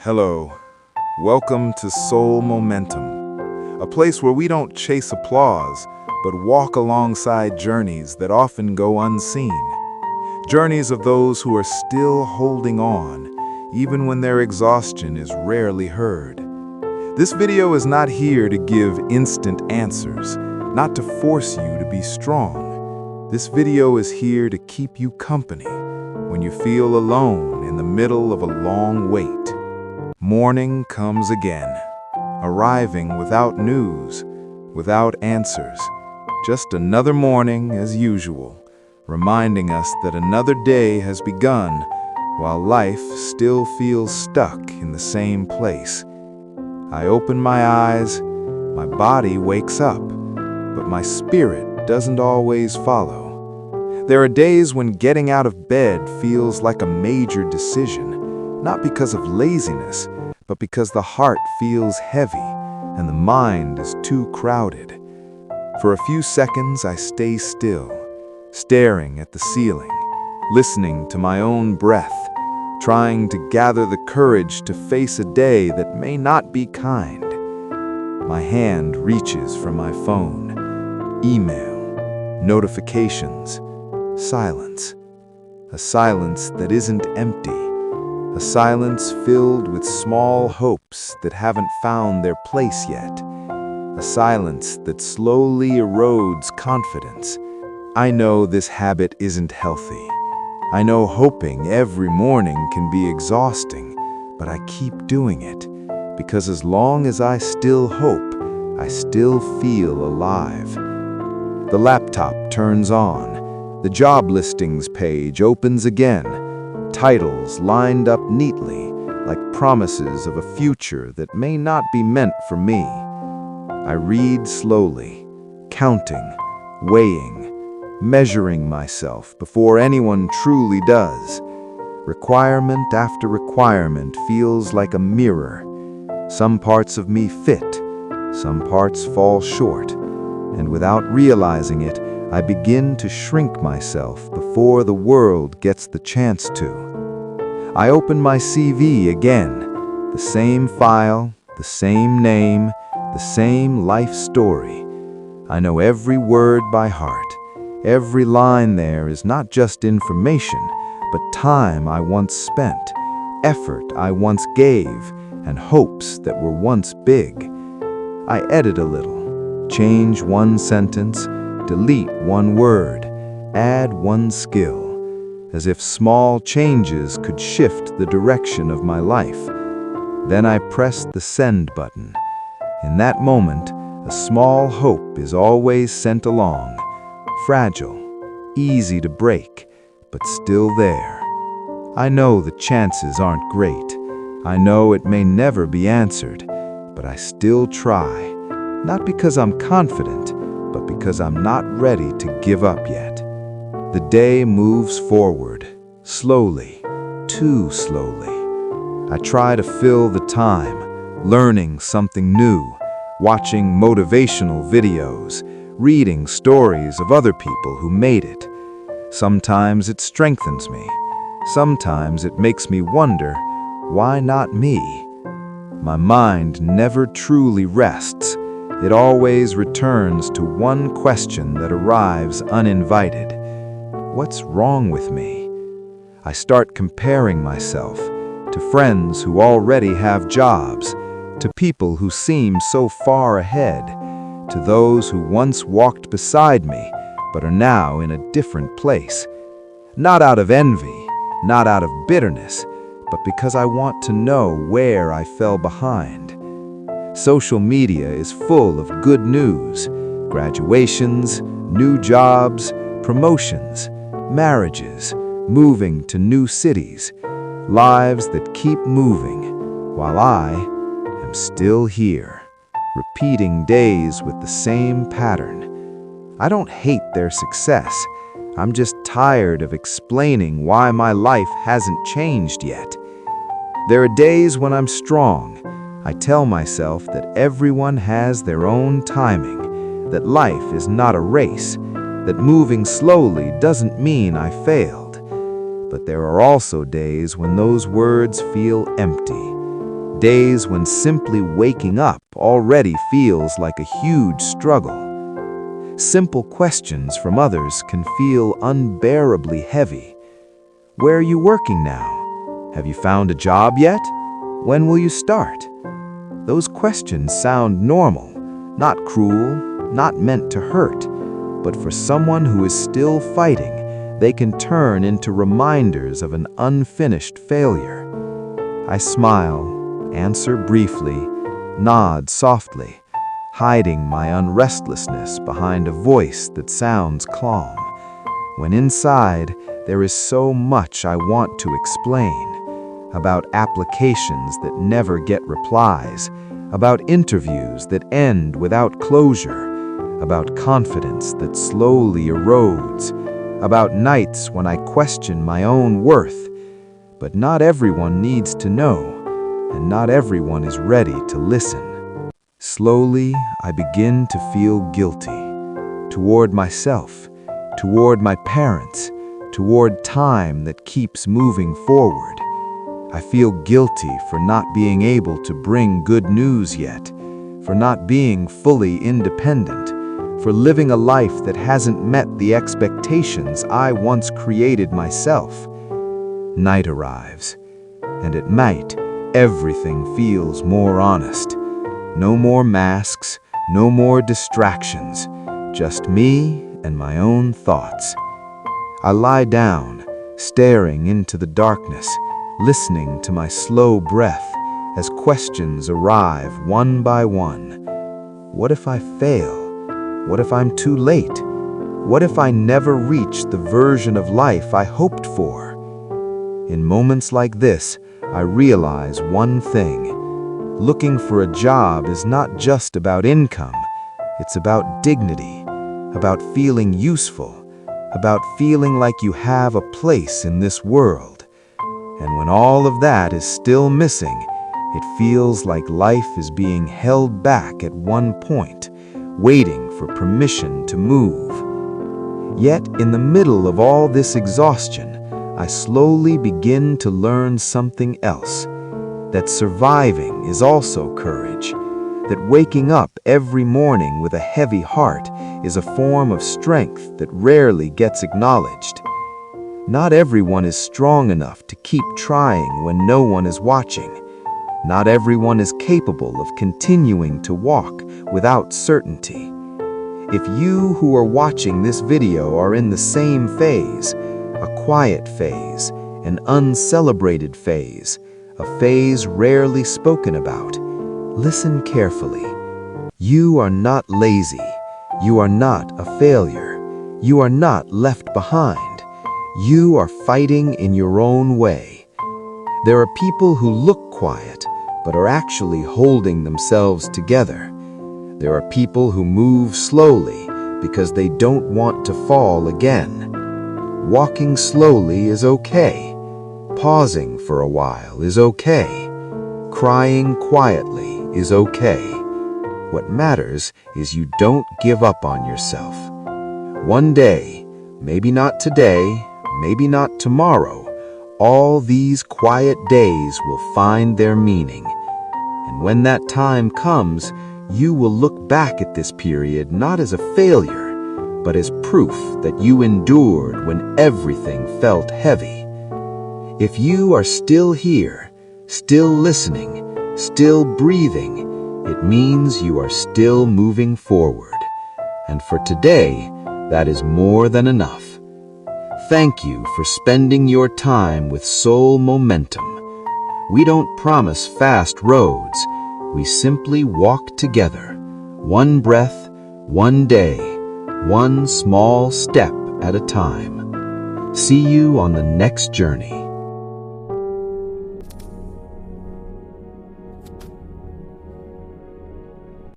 Hello. Welcome to Soul Momentum, a place where we don't chase applause, but walk alongside journeys that often go unseen. Journeys of those who are still holding on, even when their exhaustion is rarely heard. This video is not here to give instant answers, not to force you to be strong. This video is here to keep you company when you feel alone in the middle of a long wait. Morning comes again, arriving without news, without answers. Just another morning as usual, reminding us that another day has begun while life still feels stuck in the same place. I open my eyes, my body wakes up, but my spirit doesn't always follow. There are days when getting out of bed feels like a major decision, not because of laziness, but because the heart feels heavy and the mind is too crowded. For a few seconds, I stay still, staring at the ceiling, listening to my own breath, trying to gather the courage to face a day that may not be kind. My hand reaches for my phone, email, notifications, silence. A silence that isn't empty. A silence filled with small hopes that haven't found their place yet. A silence that slowly erodes confidence. I know this habit isn't healthy. I know hoping every morning can be exhausting, but I keep doing it because as long as I still hope, I still feel alive. The laptop turns on. The job listings page opens again. Titles lined up neatly, like promises of a future that may not be meant for me. I read slowly, counting, weighing, measuring myself before anyone truly does. Requirement after requirement feels like a mirror. Some parts of me fit, some parts fall short, and without realizing it, I begin to shrink myself before the world gets the chance to. I open my CV again, the same file, the same name, the same life story. I know every word by heart. Every line there is not just information, but time I once spent, effort I once gave, and hopes that were once big. I edit a little, change one sentence, delete one word, add one skill, as if small changes could shift the direction of my life. Then I press the send button. In that moment, a small hope is always sent along, fragile, easy to break, but still there. I know the chances aren't great. I know it may never be answered, but I still try, not because I'm confident, but because I'm not ready to give up yet. The day moves forward, slowly, too slowly. I try to fill the time, learning something new, watching motivational videos, reading stories of other people who made it. Sometimes it strengthens me. Sometimes it makes me wonder, why not me? My mind never truly rests. It always returns to one question that arrives uninvited. What's wrong with me? I start comparing myself to friends who already have jobs, to people who seem so far ahead, to those who once walked beside me but are now in a different place. Not out of envy, not out of bitterness, but because I want to know where I fell behind. Social media is full of good news, graduations, new jobs, promotions, marriages, moving to new cities, lives that keep moving, while I am still here, repeating days with the same pattern. I don't hate their success. I'm just tired of explaining why my life hasn't changed yet. There are days when I'm strong. I tell myself that everyone has their own timing, that life is not a race, that moving slowly doesn't mean I failed. But there are also days when those words feel empty, Days when simply waking up already feels like a huge struggle. Simple questions from others can feel unbearably heavy. Where are you working now? Have you found a job yet? When will you start? Those questions sound normal, not cruel, not meant to hurt, but for someone who is still fighting, they can turn into reminders of an unfinished failure. I smile, answer briefly, nod softly, hiding my unrestlessness behind a voice that sounds calm, when inside there is so much I want to explain. About applications that never get replies, about interviews that end without closure, about confidence that slowly erodes, about nights when I question my own worth. But not everyone needs to know, and not everyone is ready to listen. Slowly, I begin to feel guilty, toward myself, toward my parents, toward time that keeps moving forward. I feel guilty for not being able to bring good news yet, for not being fully independent, for living a life that hasn't met the expectations I once created myself. Night arrives, and at night, everything feels more honest. No more masks, no more distractions, just me and my own thoughts. I lie down, staring into the darkness, listening to my slow breath as questions arrive one by one. What if I fail? What if I'm too late? What if I never reach the version of life I hoped for? In moments like this, I realize one thing. Looking for a job is not just about income. It's about dignity, about feeling useful, about feeling like you have a place in this world. And when all of that is still missing, it feels like life is being held back at one point, waiting for permission to move. Yet, in the middle of all this exhaustion, I slowly begin to learn something else. That surviving is also courage. That waking up every morning with a heavy heart is a form of strength that rarely gets acknowledged. Not everyone is strong enough to keep trying when no one is watching. Not everyone is capable of continuing to walk without certainty. If you who are watching this video are in the same phase, a quiet phase, an uncelebrated phase, a phase rarely spoken about, listen carefully. You are not lazy. You are not a failure. You are not left behind. You are fighting in your own way. There are people who look quiet, but are actually holding themselves together. There are people who move slowly because they don't want to fall again. Walking slowly is okay. Pausing for a while is okay. Crying quietly is okay. What matters is you don't give up on yourself. One day, maybe not today, maybe not tomorrow, all these quiet days will find their meaning. And when that time comes, you will look back at this period not as a failure, but as proof that you endured when everything felt heavy. If you are still here, still listening, still breathing, it means you are still moving forward. And for today, that is more than enough. Thank you for spending your time with Soul Momentum. We don't promise fast roads. We simply walk together, one breath, one day, one small step at a time. See you on the next journey.